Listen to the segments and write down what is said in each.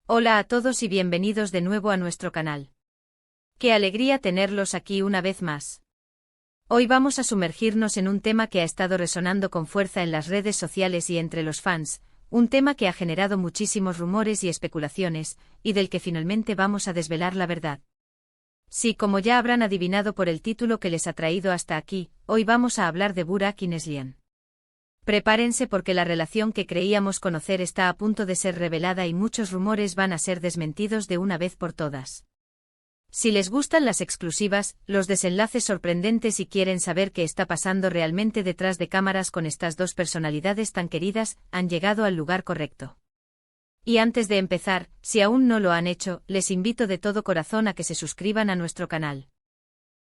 Hola a todos y bienvenidos de nuevo a nuestro canal. Qué alegría tenerlos aquí una vez más. Hoy vamos a sumergirnos en un tema que ha estado resonando con fuerza en las redes sociales y entre los fans, un tema que ha generado muchísimos rumores y especulaciones, y del que finalmente vamos a desvelar la verdad. Sí, como ya habrán adivinado por el título que les ha traído hasta aquí, hoy vamos a hablar de Burak y Neslihan. Prepárense porque la relación que creíamos conocer está a punto de ser revelada y muchos rumores van a ser desmentidos de una vez por todas. Si les gustan las exclusivas, los desenlaces sorprendentes y quieren saber qué está pasando realmente detrás de cámaras con estas dos personalidades tan queridas, han llegado al lugar correcto. Y antes de empezar, si aún no lo han hecho, les invito de todo corazón a que se suscriban a nuestro canal.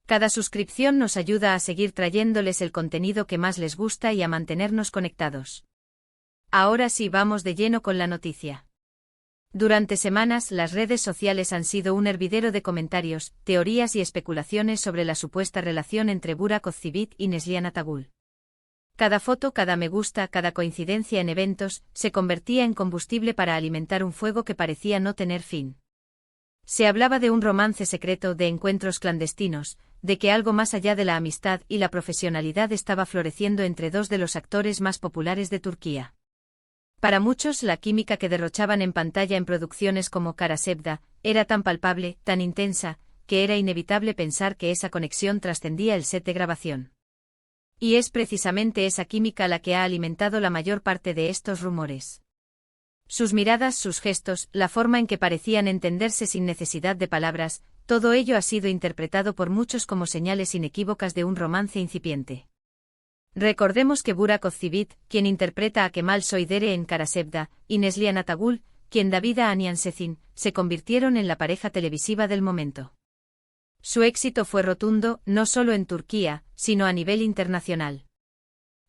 Cada suscripción nos ayuda a seguir trayéndoles el contenido que más les gusta y a mantenernos conectados. Ahora sí, vamos de lleno con la noticia. Durante semanas, las redes sociales han sido un hervidero de comentarios, teorías y especulaciones sobre la supuesta relación entre Burak Ozceğin y Neslihan Atagül. Cada foto, cada me gusta, cada coincidencia en eventos, se convertía en combustible para alimentar un fuego que parecía no tener fin. Se hablaba de un romance secreto, de encuentros clandestinos, de que algo más allá de la amistad y la profesionalidad estaba floreciendo entre dos de los actores más populares de Turquía. Para muchos, la química que derrochaban en pantalla en producciones como Kara Sevda era tan palpable, tan intensa, que era inevitable pensar que esa conexión trascendía el set de grabación. Y es precisamente esa química la que ha alimentado la mayor parte de estos rumores. Sus miradas, sus gestos, la forma en que parecían entenderse sin necesidad de palabras, todo ello ha sido interpretado por muchos como señales inequívocas de un romance incipiente. Recordemos que Burak Ozceğin, quien interpreta a Kemal Soydere en Kara Sevda, y Neslihan Atagül, quien da vida a Nihan Sezin, se convirtieron en la pareja televisiva del momento. Su éxito fue rotundo, no solo en Turquía, sino a nivel internacional.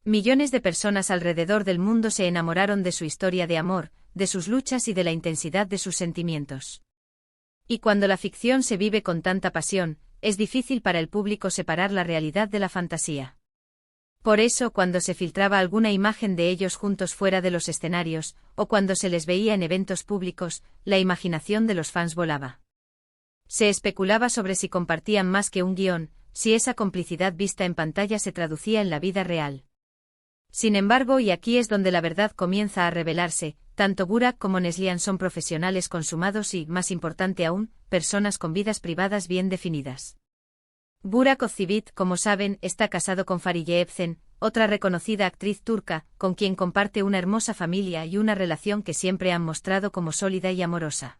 Millones de personas alrededor del mundo se enamoraron de su historia de amor, de sus luchas y de la intensidad de sus sentimientos. Y cuando la ficción se vive con tanta pasión, es difícil para el público separar la realidad de la fantasía. Por eso, cuando se filtraba alguna imagen de ellos juntos fuera de los escenarios, o cuando se les veía en eventos públicos, la imaginación de los fans volaba. Se especulaba sobre si compartían más que un guión, si esa complicidad vista en pantalla se traducía en la vida real. Sin embargo, y aquí es donde la verdad comienza a revelarse, tanto Burak como Neslihan son profesionales consumados y, más importante aún, personas con vidas privadas bien definidas. Burak Ozceğin, como saben, está casado con Fariye Evcen, otra reconocida actriz turca, con quien comparte una hermosa familia y una relación que siempre han mostrado como sólida y amorosa.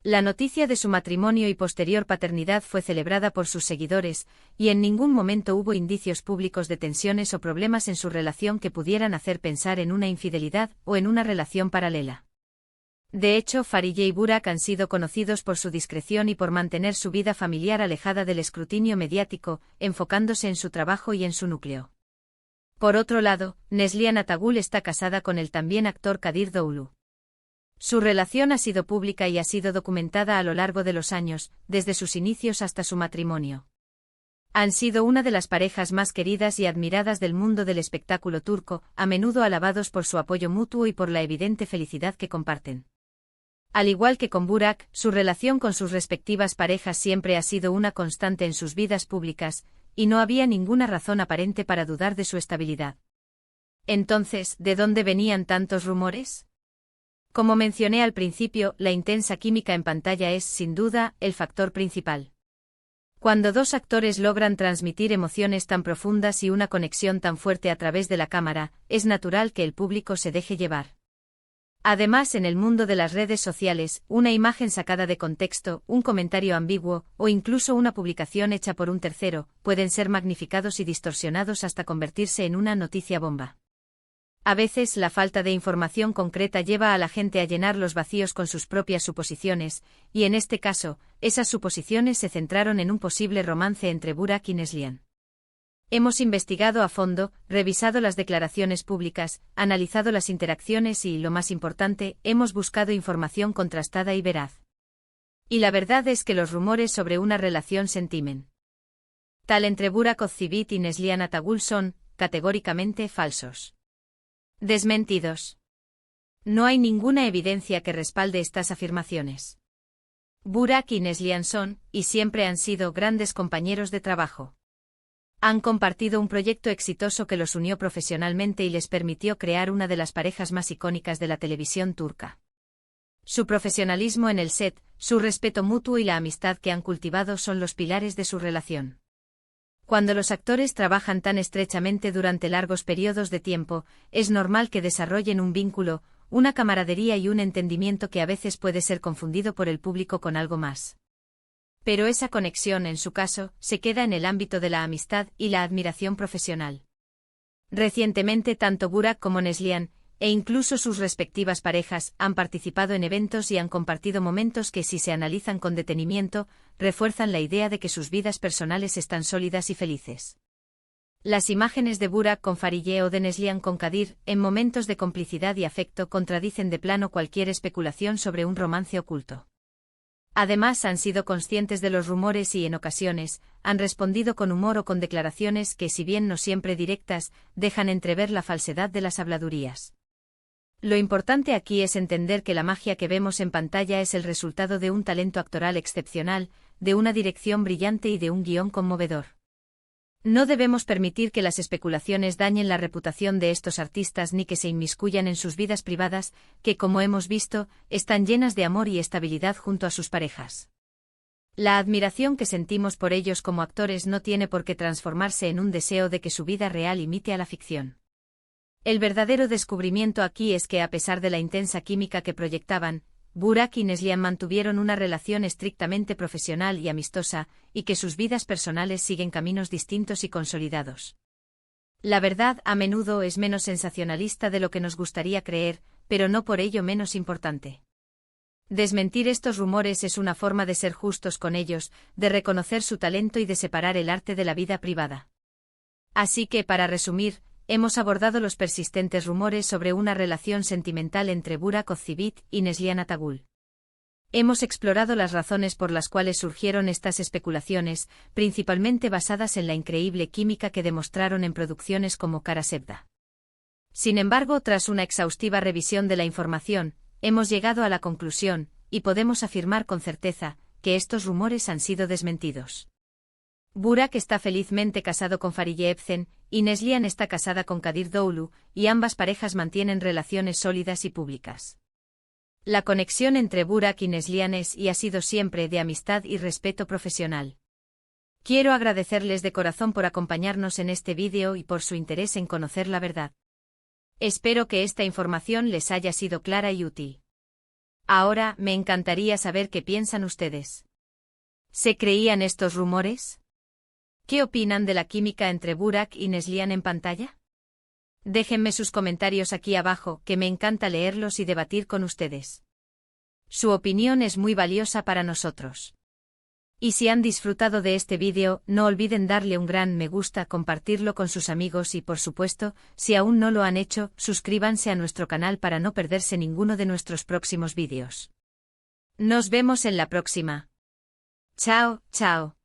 La noticia de su matrimonio y posterior paternidad fue celebrada por sus seguidores, y en ningún momento hubo indicios públicos de tensiones o problemas en su relación que pudieran hacer pensar en una infidelidad o en una relación paralela. De hecho, Fariye y Burak han sido conocidos por su discreción y por mantener su vida familiar alejada del escrutinio mediático, enfocándose en su trabajo y en su núcleo. Por otro lado, Neslihan Atagül está casada con el también actor Kadir Doğulu. Su relación ha sido pública y ha sido documentada a lo largo de los años, desde sus inicios hasta su matrimonio. Han sido una de las parejas más queridas y admiradas del mundo del espectáculo turco, a menudo alabados por su apoyo mutuo y por la evidente felicidad que comparten. Al igual que con Burak, su relación con sus respectivas parejas siempre ha sido una constante en sus vidas públicas, y no había ninguna razón aparente para dudar de su estabilidad. Entonces, ¿de dónde venían tantos rumores? Como mencioné al principio, la intensa química en pantalla es, sin duda, el factor principal. Cuando dos actores logran transmitir emociones tan profundas y una conexión tan fuerte a través de la cámara, es natural que el público se deje llevar. Además, en el mundo de las redes sociales, una imagen sacada de contexto, un comentario ambiguo, o incluso una publicación hecha por un tercero, pueden ser magnificados y distorsionados hasta convertirse en una noticia bomba. A veces la falta de información concreta lleva a la gente a llenar los vacíos con sus propias suposiciones, y en este caso, esas suposiciones se centraron en un posible romance entre Burak y Neslihan. Hemos investigado a fondo, revisado las declaraciones públicas, analizado las interacciones y, lo más importante, hemos buscado información contrastada y veraz. Y la verdad es que los rumores sobre una relación sentimental entre Burak Ozceğin y Neslihan Atagül son, categóricamente, falsos. Desmentidos. No hay ninguna evidencia que respalde estas afirmaciones. Burak y Neslihan son, y siempre han sido, grandes compañeros de trabajo. Han compartido un proyecto exitoso que los unió profesionalmente y les permitió crear una de las parejas más icónicas de la televisión turca. Su profesionalismo en el set, su respeto mutuo y la amistad que han cultivado son los pilares de su relación. Cuando los actores trabajan tan estrechamente durante largos periodos de tiempo, es normal que desarrollen un vínculo, una camaradería y un entendimiento que a veces puede ser confundido por el público con algo más. Pero esa conexión, en su caso, se queda en el ámbito de la amistad y la admiración profesional. Recientemente tanto Burak como Neslihan, e incluso sus respectivas parejas, han participado en eventos y han compartido momentos que, si se analizan con detenimiento, refuerzan la idea de que sus vidas personales están sólidas y felices. Las imágenes de Burak con Fariye o de Neslihan con Kadir, en momentos de complicidad y afecto, contradicen de plano cualquier especulación sobre un romance oculto. Además, han sido conscientes de los rumores y, en ocasiones, han respondido con humor o con declaraciones que, si bien no siempre directas, dejan entrever la falsedad de las habladurías. Lo importante aquí es entender que la magia que vemos en pantalla es el resultado de un talento actoral excepcional, de una dirección brillante y de un guión conmovedor. No debemos permitir que las especulaciones dañen la reputación de estos artistas ni que se inmiscuyan en sus vidas privadas, que, como hemos visto, están llenas de amor y estabilidad junto a sus parejas. La admiración que sentimos por ellos como actores no tiene por qué transformarse en un deseo de que su vida real imite a la ficción. El verdadero descubrimiento aquí es que, a pesar de la intensa química que proyectaban, Burak y Neslihan mantuvieron una relación estrictamente profesional y amistosa, y que sus vidas personales siguen caminos distintos y consolidados. La verdad a menudo es menos sensacionalista de lo que nos gustaría creer, pero no por ello menos importante. Desmentir estos rumores es una forma de ser justos con ellos, de reconocer su talento y de separar el arte de la vida privada. Así que, para resumir, hemos abordado los persistentes rumores sobre una relación sentimental entre Burak Ozçivit y Neslihan Atagül. Hemos explorado las razones por las cuales surgieron estas especulaciones, principalmente basadas en la increíble química que demostraron en producciones como Kara Sevda. Sin embargo, tras una exhaustiva revisión de la información, hemos llegado a la conclusión, y podemos afirmar con certeza, que estos rumores han sido desmentidos. Burak está felizmente casado con Fariye Evcen, y Neslihan está casada con Kadir Doğulu, y ambas parejas mantienen relaciones sólidas y públicas. La conexión entre Burak y Neslihan es y ha sido siempre de amistad y respeto profesional. Quiero agradecerles de corazón por acompañarnos en este vídeo y por su interés en conocer la verdad. Espero que esta información les haya sido clara y útil. Ahora, me encantaría saber qué piensan ustedes. ¿Se creían estos rumores? ¿Qué opinan de la química entre Burak y Neslihan en pantalla? Déjenme sus comentarios aquí abajo, que me encanta leerlos y debatir con ustedes. Su opinión es muy valiosa para nosotros. Y si han disfrutado de este vídeo, no olviden darle un gran me gusta, compartirlo con sus amigos y, por supuesto, si aún no lo han hecho, suscríbanse a nuestro canal para no perderse ninguno de nuestros próximos vídeos. Nos vemos en la próxima. Chao, chao.